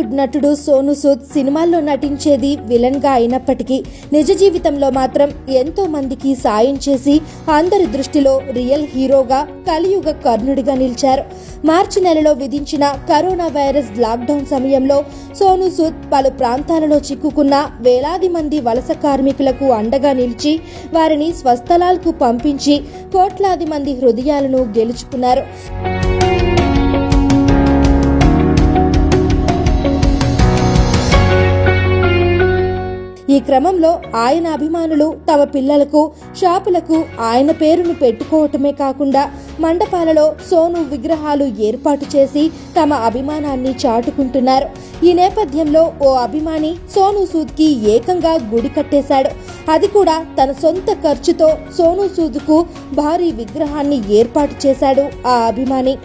బాలీవుడ్ నటుడు సోనూ సూద్ సినిమాల్లో నటించేది విలన్ గా అయినప్పటికీ నిజ జీవితంలో మాత్రం ఎంతో మందికి సాయం చేసి అందరి దృష్టిలో రియల్ హీరోగా కలియుగ కర్ణుడిగా నిలిచారు. మార్చి నెలలో విధించిన కరోనా వైరస్ లాక్డౌన్ సమయంలో సోనూ సూద్ పలు ప్రాంతాలలో చిక్కుకున్న వేలాది మంది వలస కార్మికులకు అండగా నిలిచి వారిని స్వస్థలాలకు పంపించి కోట్లాది మంది హృదయాలను గెలుచుకున్నారు. ఈ క్రమంలో ఆయన అభిమానులు తమ పిల్లలకు, షాపులకు ఆయన పేరును పెట్టుకోవటమే కాకుండా మండపాలలో సోను విగ్రహాలు ఏర్పాటు చేసి తమ అభిమానాన్ని చాటుకుంటున్నారు. ఈ నేపథ్యంలో ఓ అభిమాని సోనూ సూద్ కి ఏకంగా గుడి కట్టేశాడు. అది కూడా తన సొంత ఖర్చుతో సోనూ సూద్ కు భారీ విగ్రహాన్ని ఏర్పాటు చేశాడు ఆ అభిమాని.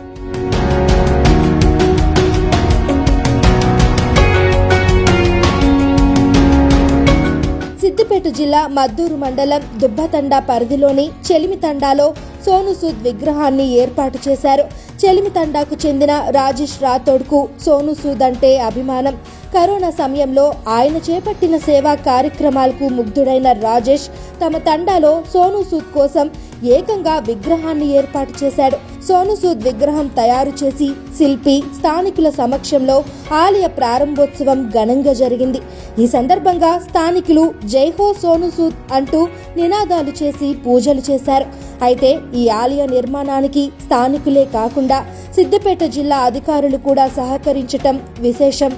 సిద్దిపేట జిల్లా మద్దూరు మండలం దుబ్బతండా పరిధిలోని చెలిమితండాలో సోనూ సూద్ విగ్రహాన్ని ఏర్పాటు చేశారు. చెలిమితండాకు చెందిన రాజేష్ రాథోడ్కు సోనూ సూద్ అంటే అభిమానం. కరోనా సమయంలో ఆయన చేపట్టిన సేవా కార్యక్రమాలకు ముగ్ధుడైన రాజేష్ తమ తండాలో సోనూ సూద్ కోసం ఏకంగా విగ్రహాన్ని ఏర్పాటు చేశాడు. సోనూ సూద్ విగ్రహం తయారు చేసి శిల్పి స్థానికుల సమక్షంలో ఆలయ ప్రారంభోత్సవం ఘనంగా జరిగింది. ఈ సందర్భంగా స్థానికులు జై హో సోనూ సూద్ అంటూ నినాదాలు చేసి పూజలు చేశారు. అయితే ఈ ఆలయ నిర్మాణానికి స్థానికులే కాకుండా సిద్దిపేట జిల్లా అధికారులు కూడా సహకరించటం విశేషం.